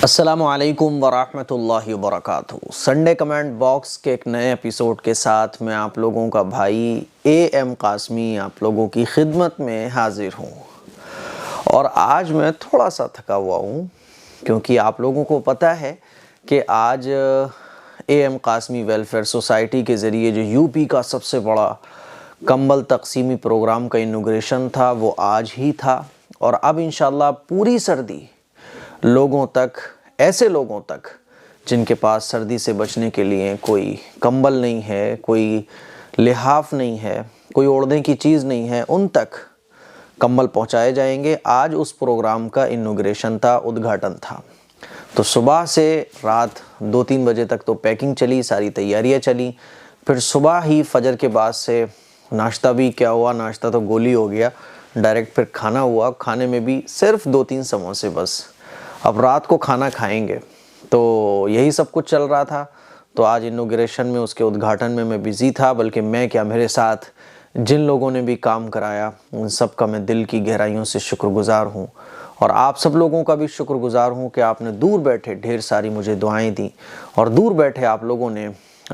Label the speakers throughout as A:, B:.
A: السلام علیکم ورحمۃ اللہ وبرکاتہ۔ سنڈے کمنٹ باکس کے ایک نئے ایپیسوڈ کے ساتھ میں آپ لوگوں کا بھائی اے ایم قاسمی آپ لوگوں کی خدمت میں حاضر ہوں، اور آج میں تھوڑا سا تھکا ہوا ہوں کیونکہ آپ لوگوں کو پتہ ہے کہ آج A M Qasmi welfare society کے ذریعے جو یو پی کا سب سے بڑا کمبل تقسیمی پروگرام کا انوگریشن تھا وہ آج ہی تھا، اور اب انشاءاللہ پوری سردی لوگوں تک، ایسے لوگوں تک جن کے پاس سردی سے بچنے کے لیے کوئی کمبل نہیں ہے، کوئی لحاف نہیں ہے، کوئی اوڑھنے کی چیز نہیں ہے، ان تک کمبل پہنچائے جائیں گے۔ آج اس پروگرام کا انوگریشن تھا، ادگھاٹن تھا، تو صبح سے رات 2-3 بجے تک تو پیکنگ چلی، ساری تیاریاں چلی، پھر صبح ہی فجر کے بعد سے ناشتہ بھی کیا ہوا، ناشتہ تو گولی ہو گیا، ڈائریکٹ پھر کھانا ہوا، کھانے میں بھی صرف 2-3 سموسے بس، اب رات کو کھانا کھائیں گے، تو یہی سب کچھ چل رہا تھا۔ تو آج انوگریشن میں، اس کے ادگھاٹن میں بزی تھا، بلکہ میں کیا، میرے ساتھ جن لوگوں نے بھی کام کرایا ان سب کا میں دل کی گہرائیوں سے شکر گزار ہوں، اور آپ سب لوگوں کا بھی شکر گزار ہوں کہ آپ نے دور بیٹھے ڈھیر ساری مجھے دعائیں دیں، اور دور بیٹھے آپ لوگوں نے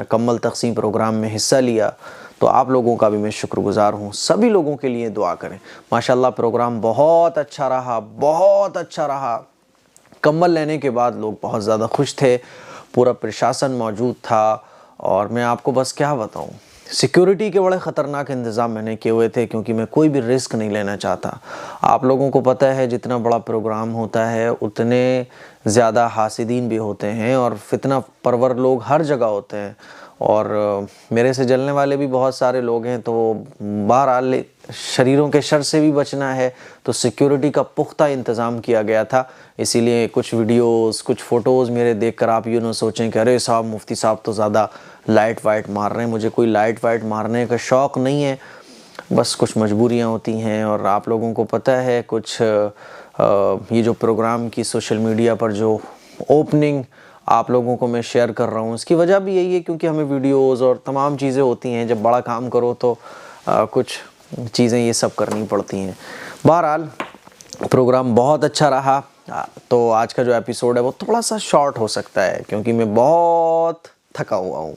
A: کمبل تقسیم پروگرام میں حصہ لیا، تو آپ لوگوں کا بھی میں شکر گزار ہوں۔ سبھی لوگوں کے لیے دعا کریں۔ ماشاءاللہ پروگرام بہت اچھا رہا، بہت اچھا رہا۔ کمبل لینے کے بعد لوگ بہت زیادہ خوش تھے، پورا پرشاسن موجود تھا، اور میں آپ کو بس کیا بتاؤں، سیکیورٹی کے بڑے خطرناک انتظام میں نے کیے ہوئے تھے، کیونکہ میں کوئی بھی رسک نہیں لینا چاہتا۔ آپ لوگوں کو پتہ ہے جتنا بڑا پروگرام ہوتا ہے اتنے زیادہ حاسدین بھی ہوتے ہیں، اور فتنہ پرور لوگ ہر جگہ ہوتے ہیں، اور میرے سے جلنے والے بھی بہت سارے لوگ ہیں، تو بہرحال شریروں کے شر سے بھی بچنا ہے، تو سیکیورٹی کا پختہ انتظام کیا گیا تھا۔ اسی لیے کچھ ویڈیوز، کچھ فوٹوز میرے دیکھ کر آپ یوں نہ سوچیں کہ ارے صاحب مفتی صاحب تو زیادہ لائٹ وائٹ مار رہے ہیں۔ مجھے کوئی لائٹ وائٹ مارنے کا شوق نہیں ہے، بس کچھ مجبوریاں ہوتی ہیں، اور آپ لوگوں کو پتہ ہے کچھ یہ جو پروگرام کی سوشل میڈیا پر جو اوپننگ آپ لوگوں کو میں شیئر کر رہا ہوں، اس کی وجہ بھی یہی ہے کیونکہ ہمیں ویڈیوز اور تمام چیزیں ہوتی ہیں، جب بڑا کام کرو تو کچھ چیزیں یہ سب کرنی پڑتی ہیں۔ بہرحال پروگرام بہت اچھا رہا، تو آج کا جو ایپیسوڈ ہے وہ تھوڑا سا شارٹ ہو سکتا ہے کیونکہ میں بہت تھکا ہوا ہوں،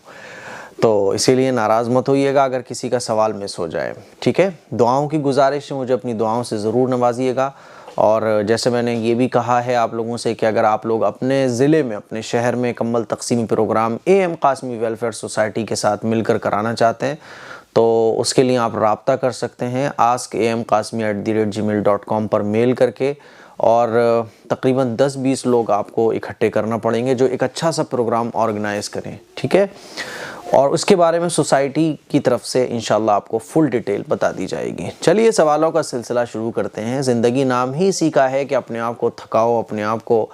A: تو اسی لیے ناراض مت ہوئیے گا اگر کسی کا سوال مس ہو جائے، ٹھیک ہے؟ دعاؤں کی گزارش ہے، مجھے اپنی دعاؤں سے ضرور نوازیے گا، اور جیسے میں نے یہ بھی کہا ہے آپ لوگوں سے کہ اگر آپ لوگ اپنے ضلع میں، اپنے شہر میں کمبل تقسیمی programme A M Qasmi welfare society کے ساتھ مل کر کرانا چاہتے ہیں تو اس کے لیے آپ رابطہ کر سکتے ہیں askam.qasmi@gmail.com پر میل کر کے، اور تقریباً 10-20 لوگ آپ کو اکٹھے کرنا پڑیں گے جو ایک اچھا سا پروگرام آرگنائز کریں، ٹھیک ہے؟ اور اس کے بارے میں سوسائٹی کی طرف سے انشاءاللہ آپ کو فل ڈیٹیل بتا دی جائے گی۔ چلیے سوالوں کا سلسلہ شروع کرتے ہیں۔ زندگی نام ہی اسی کا ہے کہ اپنے آپ کو تھکاؤ، اپنے آپ کو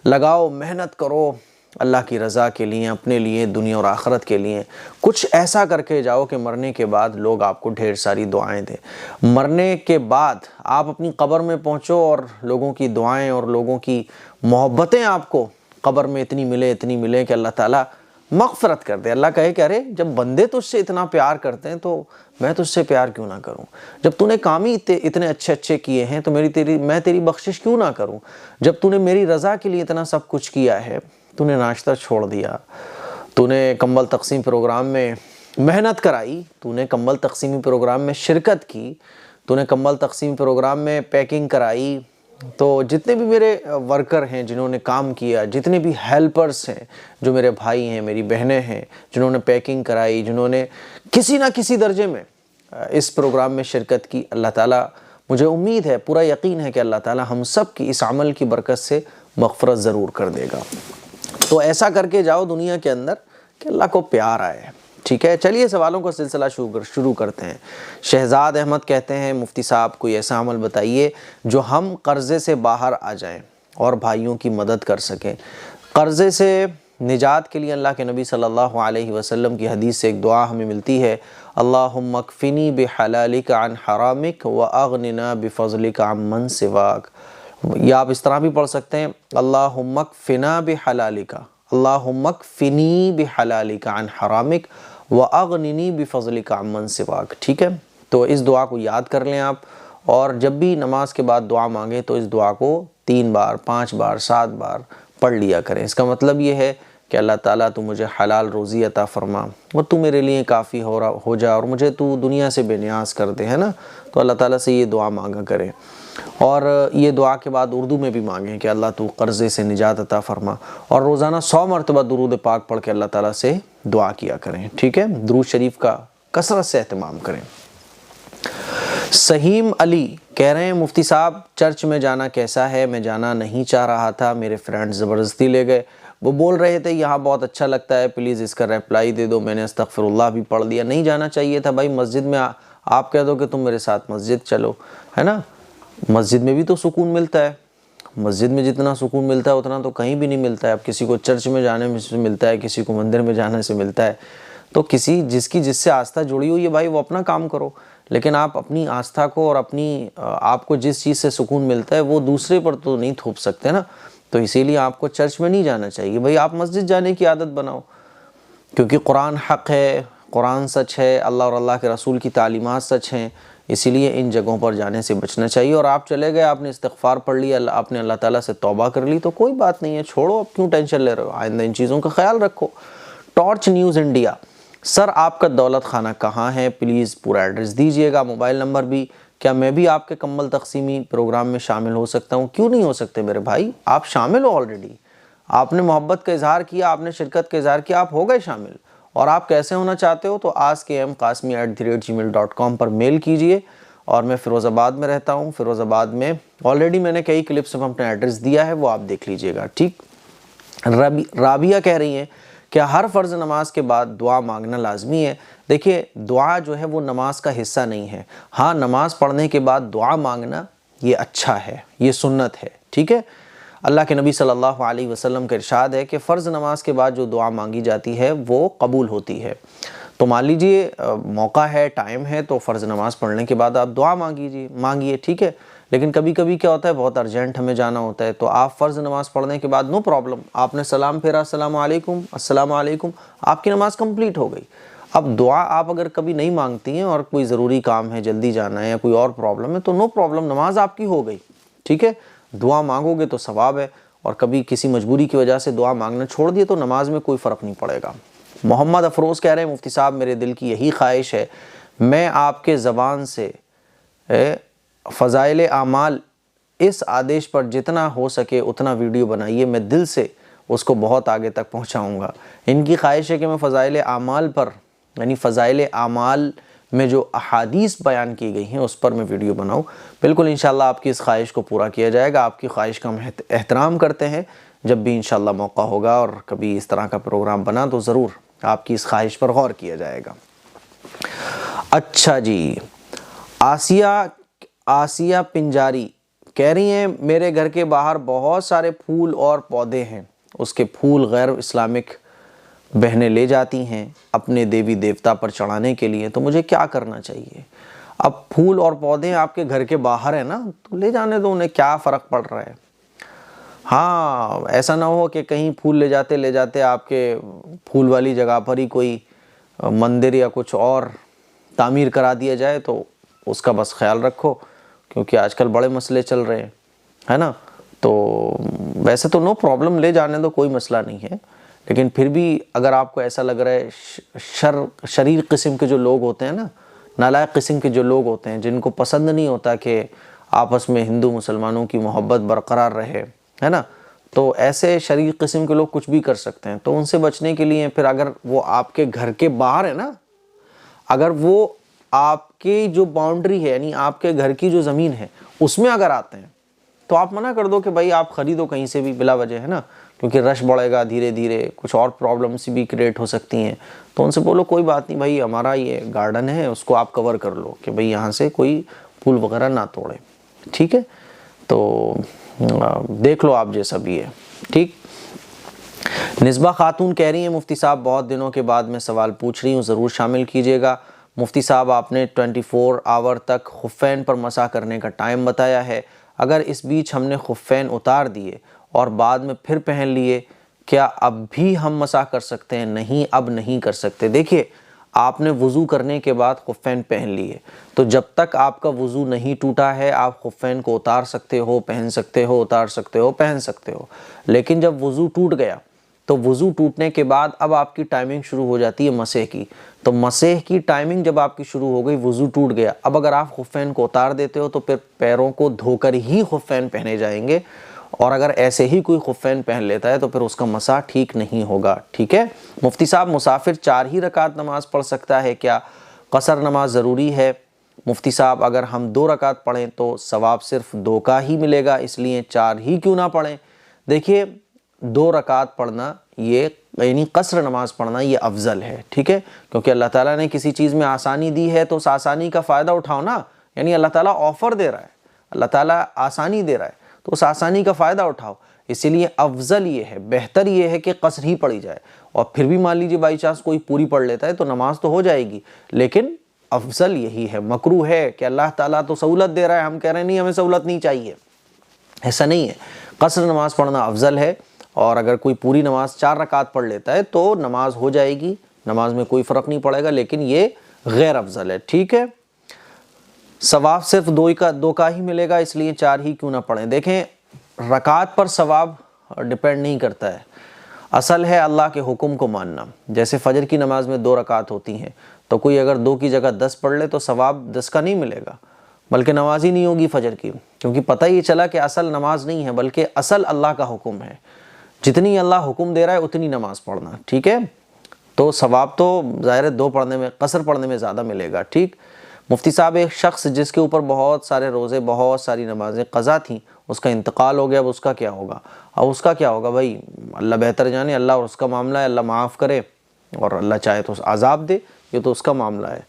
A: لگاؤ، محنت کرو اللہ کی رضا کے لیے، اپنے لیے، دنیا اور آخرت کے لیے، کچھ ایسا کر کے جاؤ کہ مرنے کے بعد لوگ آپ کو ڈھیر ساری دعائیں دیں۔ مرنے کے بعد آپ اپنی قبر میں پہنچو اور لوگوں کی دعائیں اور لوگوں کی محبتیں آپ کو قبر میں اتنی ملے کہ اللہ تعالیٰ مغفرت کر دے۔ اللہ کہے کہ ارے جب بندے تجھ سے اتنا پیار کرتے ہیں تو میں تجھ سے پیار کیوں نہ کروں؟ جب تو نے کام ہی اتنے اچھے کیے ہیں تو میں تیری بخشش کیوں نہ کروں؟ جب تو نے میری رضا کے لیے اتنا سب کچھ کیا ہے، تو نے ناشتہ چھوڑ دیا، تو نے کمبل تقسیم پروگرام میں محنت کرائی، تو نے کمبل تقسیمی پروگرام میں شرکت کی، تو نے کمبل تقسیم پروگرام میں پیکنگ کرائی، تو جتنے بھی میرے ورکر ہیں جنہوں نے کام کیا، جتنے بھی ہیلپرز ہیں جو میرے بھائی ہیں، میری بہنیں ہیں، جنہوں نے پیکنگ کرائی، جنہوں نے کسی نہ کسی درجے میں اس پروگرام میں شرکت کی، اللہ تعالیٰ، مجھے امید ہے، پورا یقین ہے کہ اللہ تعالیٰ ہم سب کی اس عمل کی برکت سے مغفرت ضرور کر دے گا۔ تو ایسا کر کے جاؤ دنیا کے اندر کہ اللہ کو پیار آئے، ٹھیک ہے؟ چلیے سوالوں کا سلسلہ شروع کرتے ہیں۔ شہزاد احمد کہتے ہیں مفتی صاحب کوئی ایسا عمل بتائیے جو ہم قرضے سے باہر آ جائیں اور بھائیوں کی مدد کر سکیں۔ قرضے سے نجات کے لیے اللہ کے نبی صلی اللہ علیہ وسلم کی حدیث سے ایک دعا ہمیں ملتی ہے، اللہم اکفنی بحلالک عن حرامک واغننا بفضلک عن من سواک، یا آپ اس طرح بھی پڑھ سکتے ہیں، اللہم اکفنا بحلالک، اللہم اکفنی بحلالک عن حرامک واغننی بفضلک عن من سواک، ٹھیک ہے؟ تو اس دعا کو یاد کر لیں آپ، اور جب بھی نماز کے بعد دعا مانگیں تو اس دعا کو 3 بار، 5 بار، 7 بار پڑھ لیا کریں۔ اس کا مطلب یہ ہے کہ اللہ تعالیٰ تو مجھے حلال روزی عطا فرما اور تو میرے لیے کافی ہو جا اور مجھے تو دنیا سے بے نیاز کر دے، ہے نا۔ تو اللہ تعالیٰ سے یہ دعا مانگا کریں، اور یہ دعا کے بعد اردو میں بھی مانگیں کہ اللہ تو قرضے سے نجات عطا فرما، اور روزانہ 100 مرتبہ درود پاک پڑھ کے اللہ تعالیٰ سے دعا کیا کریں، ٹھیک ہے۔ درود شریف کا کثرت سے اہتمام کریں۔ سہیم علی کہہ رہے ہیں مفتی صاحب چرچ میں جانا کیسا ہے؟ میں جانا نہیں چاہ رہا تھا، میرے فرینڈ زبردستی لے گئے، وہ بول رہے تھے یہاں بہت اچھا لگتا ہے، پلیز اس کا ریپلائی دے دو۔ میں نے استغفر اللہ بھی پڑھ لیا۔ نہیں جانا چاہیے تھا بھائی، مسجد میں آپ کہہ دو کہ تم میرے ساتھ مسجد چلو، ہے نا۔ مسجد میں بھی تو سکون ملتا ہے، مسجد میں جتنا سکون ملتا ہے اتنا تو کہیں بھی نہیں ملتا ہے۔ اب کسی کو چرچ میں جانے میں سے ملتا ہے، کسی کو مندر میں جانے سے ملتا ہے، تو جس سے آستھا جڑی ہوئی ہے بھائی وہ اپنا کام کرو، لیکن آپ اپنی آستھا کو اور آپ کو جس چیز سے سکون ملتا ہے وہ دوسرے پر تو نہیں تھوپ سکتے نا۔ تو اسی لیے آپ کو چرچ میں نہیں جانا چاہیے بھائی، آپ مسجد جانے کی عادت بناؤ، کیونکہ قرآن حق ہے، قرآن سچ ہے، اللہ اور اللہ کے رسول کی تعلیمات سچ ہیں، اسی لیے ان جگہوں پر جانے سے بچنا چاہیے۔ اور آپ چلے گئے، آپ نے استغفار پڑھ لیا، آپ نے اللہ تعالیٰ سے توبہ کر لی تو کوئی بات نہیں ہے، چھوڑو، اب کیوں ٹینشن لے رہے ہو، آئندہ ان چیزوں کا خیال رکھو۔ ٹارچ نیوز انڈیا، سر آپ کا دولت خانہ کہاں ہے؟ پلیز پورا ایڈریس دیجئے گا، موبائل نمبر بھی۔ کیا میں بھی آپ کے کمبل تقسیمی پروگرام میں شامل ہو سکتا ہوں؟ کیوں نہیں ہو سکتے میرے بھائی، آپ شامل ہو آلریڈی، آپ نے محبت کا اظہار کیا، آپ نے شرکت کا اظہار کیا، آپ ہو گئے شامل۔ اور آپ کیسے ہونا چاہتے ہو تو askmqasmi@gmail.com پر میل کیجئے۔ اور میں فیروز آباد میں رہتا ہوں، فیروز آباد میں آلریڈی میں نے کئی کلپس میں اپنا ایڈریس دیا ہے، وہ آپ دیکھ لیجئے گا، ٹھیک۔ رابعہ کہہ رہی ہیں کیا ہر فرض نماز کے بعد دعا مانگنا لازمی ہے؟ دیکھیے دعا جو ہے وہ نماز کا حصہ نہیں ہے، ہاں نماز پڑھنے کے بعد دعا مانگنا یہ اچھا ہے، یہ سنت ہے، ٹھیک ہے۔ اللہ کے نبی صلی اللہ علیہ وسلم کا ارشاد ہے کہ فرض نماز کے بعد جو دعا مانگی جاتی ہے وہ قبول ہوتی ہے۔ تو مان لیجئے موقع ہے، ٹائم ہے، تو فرض نماز پڑھنے کے بعد آپ دعا مانگیے، ٹھیک ہے۔ لیکن کبھی کبھی کیا ہوتا ہے، بہت ارجنٹ ہمیں جانا ہوتا ہے، تو آپ فرض نماز پڑھنے کے بعد نو پرابلم، آپ نے سلام پھیرا، السلام علیکم، السلام علیکم، آپ کی نماز کمپلیٹ ہو گئی۔ اب دعا آپ اگر کبھی نہیں مانگتی ہیں اور کوئی ضروری کام ہے، جلدی جانا ہے یا کوئی اور پرابلم ہے، تو نو پرابلم، نماز آپ کی ہو گئی، ٹھیک ہے۔ دعا مانگو گے تو ثواب ہے، اور کبھی کسی مجبوری کی وجہ سے دعا مانگنا چھوڑ دیے تو نماز میں کوئی فرق نہیں پڑے گا۔ محمد افروز کہہ رہے ہیں مفتی صاحب میرے دل کی یہی خواہش ہے، میں آپ کے زبان سے فضائل اعمال اس آدیش پر جتنا ہو سکے اتنا ویڈیو بنائیے، میں دل سے اس کو بہت آگے تک پہنچاؤں گا۔ ان کی خواہش ہے کہ میں فضائل اعمال پر، یعنی فضائل اعمال میں جو احادیث بیان کی گئی ہیں اس پر میں ویڈیو بناؤں۔ بالکل انشاءاللہ آپ کی اس خواہش کو پورا کیا جائے گا، آپ کی خواہش کا ہم احترام کرتے ہیں۔ جب بھی انشاءاللہ موقع ہوگا اور کبھی اس طرح کا پروگرام بنا تو ضرور آپ کی اس خواہش پر غور کیا جائے گا۔ اچھا جی، آسیہ پنجاری کہہ رہی ہیں میرے گھر کے باہر بہت سارے پھول اور پودے ہیں، اس کے پھول غیر اسلامک بہنیں لے جاتی ہیں اپنے دیوی دیوتا پر چڑھانے کے لیے، تو مجھے کیا کرنا چاہیے؟ اب پھول اور پودے آپ کے گھر کے باہر ہیں نا، تو لے جانے دو، انہیں کیا فرق پڑ رہا ہے۔ ہاں ایسا نہ ہو کہ کہیں پھول لے جاتے آپ کے پھول والی جگہ پر ہی کوئی مندر یا کچھ اور تعمیر کرا دیا جائے، تو اس کا بس خیال رکھو، کیونکہ آج کل بڑے مسئلے چل رہے ہیں، ہے نا۔ تو ویسے تو نو پرابلم، لے جانے دو، کوئی مسئلہ نہیں ہے، لیکن پھر بھی اگر آپ کو ایسا لگ رہا ہے، شریر قسم کے جو لوگ ہوتے ہیں نا، نالائق قسم کے جو لوگ ہوتے ہیں، جن کو پسند نہیں ہوتا کہ آپس میں ہندو مسلمانوں کی محبت برقرار رہے، ہے نا، تو ایسے شریر قسم کے لوگ کچھ بھی کر سکتے ہیں۔ تو ان سے بچنے کے لیے پھر اگر وہ آپ کے گھر کے باہر ہے نا، اگر وہ آپ کی جو باؤنڈری ہے، یعنی آپ کے گھر کی جو زمین ہے اس میں اگر آتے ہیں تو آپ منع کر دو کہ بھائی آپ خریدو کہیں سے بھی بلا وجہ، ہے نا، کیونکہ رش بڑھے گا، دھیرے دھیرے کچھ اور پرابلمس بھی کریٹ ہو سکتی ہیں۔ تو ان سے بولو کوئی بات نہیں بھائی، ہمارا یہ گارڈن ہے، اس کو آپ کور کر لو کہ بھائی یہاں سے کوئی پھول وغیرہ نہ توڑے، ٹھیک ہے۔ تو دیکھ لو آپ جیسا بھی ہے، ٹھیک۔ نسبہ خاتون کہہ رہی ہیں مفتی صاحب بہت دنوں کے بعد میں سوال پوچھ رہی ہوں، ضرور شامل کیجئے گا۔ مفتی صاحب آپ نے 24 آور تک خفین پر مسح کرنے کا ٹائم بتایا ہے، اگر اس بیچ ہم نے خفین اتار دیے اور بعد میں پھر پہن لیے، کیا اب بھی ہم مسح کر سکتے ہیں؟ نہیں، اب نہیں کر سکتے۔ دیکھیے آپ نے وضو کرنے کے بعد خفین پہن لیے، تو جب تک آپ کا وضو نہیں ٹوٹا ہے آپ خفین کو اتار سکتے ہو، پہن سکتے ہو، اتار سکتے ہو، پہن سکتے ہو۔ لیکن جب وضو ٹوٹ گیا تو وضو ٹوٹنے کے بعد اب آپ کی ٹائمنگ شروع ہو جاتی ہے مسح کی، تو مسح کی ٹائمنگ جب آپ کی شروع ہو گئی، وضو ٹوٹ گیا، اب اگر آپ خفین کو اتار دیتے ہو تو پھر پیروں کو دھو کر ہی خفین پہنے جائیں گے، اور اگر ایسے ہی کوئی خفین پہن لیتا ہے تو پھر اس کا مسح ٹھیک نہیں ہوگا، ٹھیک ہے۔ مفتی صاحب مسافر 4 ہی رکعت نماز پڑھ سکتا ہے کیا؟ قصر نماز ضروری ہے؟ مفتی صاحب اگر ہم 2 رکعت پڑھیں تو ثواب صرف 2 کا ہی ملے گا، اس لیے 4 ہی کیوں نہ پڑھیں؟ دیکھیے 2 رکعت پڑھنا یہ یعنی قصر نماز پڑھنا یہ افضل ہے، ٹھیک ہے، کیونکہ اللہ تعالیٰ نے کسی چیز میں آسانی دی ہے تو اس آسانی کا فائدہ اٹھاؤ نا، یعنی اللہ تعالیٰ آفر دے رہا ہے، اللہ تعالیٰ آسانی دے رہا ہے تو اس آسانی کا فائدہ اٹھاؤ، اسی لیے افضل یہ ہے، بہتر یہ ہے کہ قصر ہی پڑھی جائے، اور پھر بھی مان لیجیے بائی چانس کوئی پوری پڑھ لیتا ہے تو نماز تو ہو جائے گی، لیکن افضل یہی ہے۔ مکروہ ہے کہ اللہ تعالیٰ تو سہولت دے رہا ہے، ہم کہہ رہے ہیں نہیں ہمیں سہولت نہیں چاہیے، ایسا نہیں ہے، قصر نماز پڑھنا افضل ہے، اور اگر کوئی پوری نماز 4 رکعت پڑھ لیتا ہے تو نماز ہو جائے گی، نماز میں کوئی فرق نہیں پڑے گا، لیکن یہ غیر افضل ہے، ٹھیک ہے۔ ثواب صرف 2 کا ہی ملے گا، اس لیے 4 ہی کیوں نہ پڑھیں۔ دیکھیں رکعت پر ثواب ڈیپینڈ نہیں کرتا ہے، اصل ہے اللہ کے حکم کو ماننا۔ جیسے فجر کی نماز میں 2 رکعت ہوتی ہیں، تو کوئی اگر 2 کی جگہ 10 پڑھ لے تو ثواب 10 کا نہیں ملے گا، بلکہ نماز ہی نہیں ہوگی فجر کی، کیونکہ پتہ یہ چلا کہ اصل نماز نہیں ہے بلکہ اصل اللہ کا حکم ہے، جتنی اللہ حکم دے رہا ہے اتنی نماز پڑھنا، ٹھیک ہے۔ تو ثواب تو ظاہر ہے 2 پڑھنے میں، قصر پڑھنے میں زیادہ ملے گا، ٹھیک۔ مفتی صاحب ایک شخص جس کے اوپر بہت سارے روزے، بہت ساری نمازیں قضا تھیں، اس کا انتقال ہو گیا، اب اس کا کیا ہوگا؟ اب اس کا کیا ہوگا بھائی؟ اللہ بہتر جانے، اللہ اور اس کا معاملہ ہے، اللہ معاف کرے اور اللہ چاہے تو عذاب دے، یہ تو اس کا معاملہ ہے۔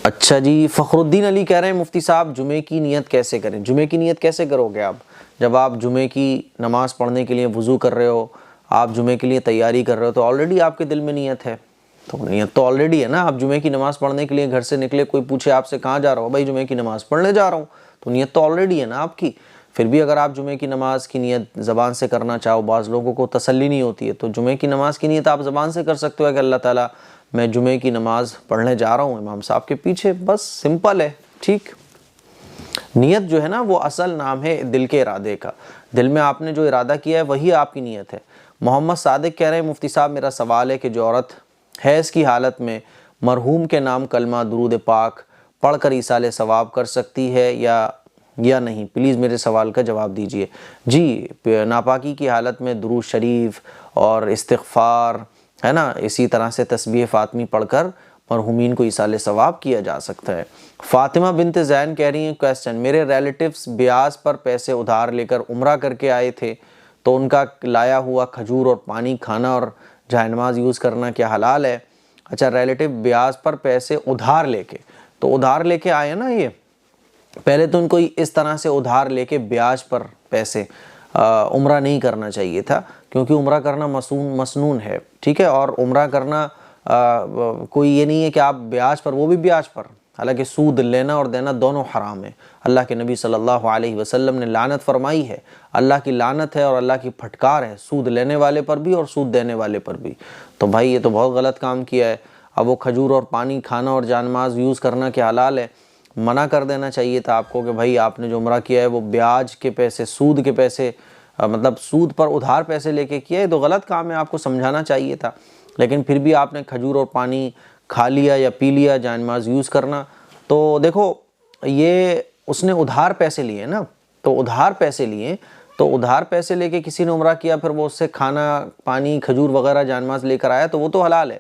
A: اچھا جی، فخر الدین علی کہہ رہے ہیں مفتی صاحب جمعے کی نیت کیسے کریں؟ جمعے کی نیت کیسے کرو گے آپ؟ جب آپ جمعے کی نماز پڑھنے کے لیے وضو کر رہے ہو، آپ جمعے کے لیے تیاری کر رہے ہو، تو آلریڈی آپ کے دل میں نیت ہے، تو نیت تو آلریڈی ہے نا۔ آپ جمعے کی نماز پڑھنے کے لیے گھر سے نکلے، کوئی پوچھے آپ سے کہاں جا رہا ہو؟ بھائی جمعے کی نماز پڑھنے جا رہا ہوں، تو نیت تو آلریڈی ہے نا آپ کی۔ پھر بھی اگر آپ جمعے کی نماز کی نیت زبان سے کرنا چاہو، بعض لوگوں کو تسلی نہیں ہوتی ہے، تو جمعے کی نماز کی نیت آپ زبان سے کر سکتے ہو کہ اللہ تعالیٰ میں جمعے کی نماز پڑھنے جا رہا ہوں امام صاحب کے پیچھے، بس سمپل ہے، ٹھیک۔ نیت جو ہے نا وہ اصل نام ہے دل کے ارادے کا، دل میں آپ نے جو ارادہ کیا ہے وہی آپ کی نیت ہے۔ محمد صادق کہہ رہے ہیں مفتی صاحب میرا سوال ہے کہ جو عورت حیض کی حالت میں مرحوم کے نام کلمہ درود پاک پڑھ کر ایصال ثواب کر سکتی ہے یا نہیں؟ پلیز میرے سوال کا جواب دیجیے۔ جی، ناپاکی کی حالت میں درود شریف اور استغفار ہے نا، اسی طرح سے تسبیح فاطمی پڑھ کر مرحومین کو ایصال ثواب کیا جا سکتا ہے۔ فاطمہ بنت زین کہہ رہی ہیں کویسچن، میرے ریلیٹیوز بیاس پر پیسے ادھار لے کر عمرہ کر کے آئے تھے، تو ان کا لایا ہوا کھجور اور پانی کھانا اور جائے نماز یوز کرنا کیا حلال ہے؟ اچھا، ریلیٹیو بیاس پر پیسے ادھار لے کے، تو ادھار لے کے آئے نا، یہ پہلے تو ان کو اس طرح سے ادھار لے کے بیاج پر پیسے عمرہ نہیں کرنا چاہیے تھا، کیونکہ عمرہ کرنا مسنون ہے، ٹھیک ہے، اور عمرہ کرنا کوئی یہ نہیں ہے کہ آپ بیاج پر، وہ بھی بیاج پر، حالانکہ سود لینا اور دینا دونوں حرام ہے۔ اللہ کے نبی صلی اللہ علیہ وسلم نے لعنت فرمائی ہے، اللہ کی لعنت ہے اور اللہ کی پھٹکار ہے سود لینے والے پر بھی اور سود دینے والے پر بھی۔ تو بھائی یہ تو بہت غلط کام کیا ہے۔ اب وہ کھجور اور پانی کھانا اور جائے نماز یوز کرنا کیا حلال ہے؟ منع کر دینا چاہیے تھا آپ کو کہ بھائی آپ نے جو عمرہ کیا ہے وہ بیاج کے پیسے، سود کے پیسے، مطلب سود پر ادھار پیسے لے کے کیا ہے، تو غلط کام ہے، آپ کو سمجھانا چاہیے تھا۔ لیکن پھر بھی آپ نے کھجور اور پانی کھا لیا یا پی لیا، جائے نماز یوز کرنا، تو دیکھو یہ اس نے ادھار پیسے لیے نا، تو ادھار پیسے لیے، تو ادھار پیسے لے کے کسی نے عمرہ کیا، پھر وہ اس سے کھانا پانی کھجور وغیرہ جائے نماز لے کر آیا، تو وہ تو حلال ہے،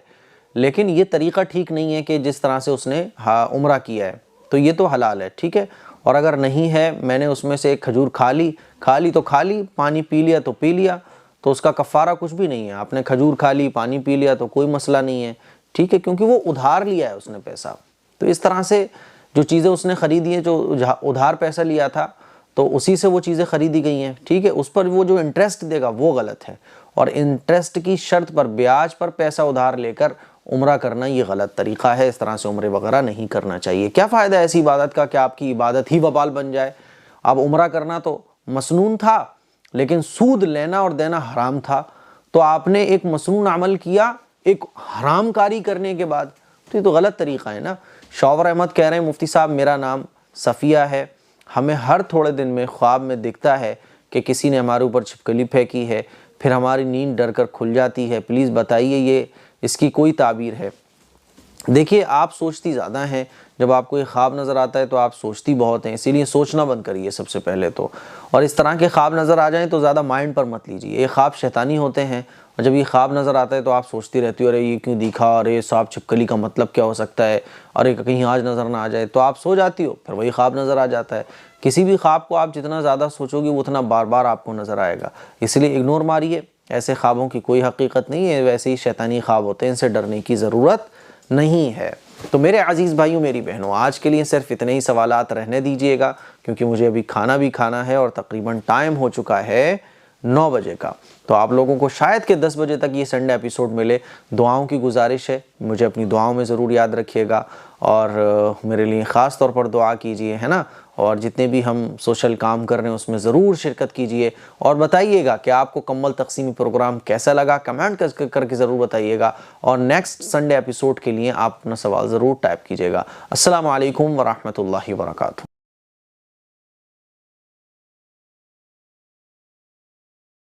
A: لیکن یہ طریقہ ٹھیک نہیں ہے کہ جس طرح سے اس نے عمرہ کیا ہے، تو یہ تو حلال ہے، ٹھیک ہے۔ اور اگر نہیں ہے، میں نے اس میں سے ایک کھجور کھا لی تو کھا لی، پانی پی لیا تو پی لیا، تو اس کا کفارہ کچھ بھی نہیں ہے۔ آپ نے کھجور کھا لی، پانی پی لیا تو کوئی مسئلہ نہیں ہے، ٹھیک ہے، کیونکہ وہ ادھار لیا ہے اس نے پیسہ۔ تو اس طرح سے جو چیزیں اس نے خریدی ہیں، جو ادھار پیسہ لیا تھا تو اسی سے وہ چیزیں خریدی گئی ہیں، ٹھیک ہے، اس پر وہ جو انٹرسٹ دے گا وہ غلط ہے، اور انٹرسٹ کی شرط پر، بیاج پر پیسہ ادھار لے کر عمرہ کرنا یہ غلط طریقہ ہے، اس طرح سے عمرے وغیرہ نہیں کرنا چاہیے۔ کیا فائدہ ہے ایسی عبادت کا کہ آپ کی عبادت ہی وبال بن جائے؟ اب عمرہ کرنا تو مسنون تھا، لیکن سود لینا اور دینا حرام تھا، تو آپ نے ایک مسنون عمل کیا، ایک حرام کاری کرنے کے بعد، تو یہ تو غلط طریقہ ہے نا۔ شاور احمد کہہ رہے ہیں مفتی صاحب میرا نام صفیہ ہے، ہمیں ہر تھوڑے دن میں خواب میں دکھتا ہے کہ کسی نے ہمارے اوپر چھپکلی پھینکی ہے، پھر ہماری نیند ڈر کر کھل جاتی ہے، پلیز بتائیے یہ اس کی کوئی تعبیر ہے؟ دیکھیے آپ سوچتی زیادہ ہیں، جب آپ کو یہ خواب نظر آتا ہے تو آپ سوچتی بہت ہیں، اسی لیے سوچنا بند کریے سب سے پہلے تو۔ اور اس طرح کے خواب نظر آ جائیں تو زیادہ مائنڈ پر مت لیجیے، یہ خواب شیطانی ہوتے ہیں، اور جب یہ خواب نظر آتا ہے تو آپ سوچتی رہتی ہو ارے یہ کیوں دکھا، ارے صاحب چھپکلی کا مطلب کیا ہو سکتا ہے، ارے کہیں آج نظر نہ آ جائے، تو آپ سو جاتی ہو، پھر وہی خواب نظر آ جاتا ہے۔ کسی بھی خواب کو آپ جتنا زیادہ سوچو گی اتنا بار بار آپ کو نظر آئے گا، اس لیے اگنور ماریے، ایسے خوابوں کی کوئی حقیقت نہیں ہے، ویسے ہی شیطانی خواب ہوتے ہیں، ان سے ڈرنے کی ضرورت نہیں ہے۔ تو میرے عزیز بھائیوں میری بہنوں، آج کے لیے صرف اتنے ہی سوالات رہنے دیجئے گا، کیونکہ مجھے ابھی کھانا بھی کھانا ہے اور تقریباً ٹائم ہو چکا ہے 9 بجے کا۔ تو آپ لوگوں کو شاید کہ 10 بجے تک یہ سنڈے ایپیسوڈ ملے۔ دعاؤں کی گزارش ہے، مجھے اپنی دعاؤں میں ضرور یاد رکھیے گا، اور میرے لیے خاص طور پر دعا کیجئے، ہے نا، اور جتنے بھی ہم سوشل کام کر رہے ہیں اس میں ضرور شرکت کیجئے، اور بتائیے گا کہ آپ کو کمل تقسیمی پروگرام کیسا لگا، کمنٹ کر کے ضرور بتائیے گا، اور نیکسٹ سنڈے ایپیسوڈ کے لیے آپ اپنا سوال ضرور ٹائپ کیجئے گا۔ السلام علیکم ورحمۃ اللہ وبرکاتہ۔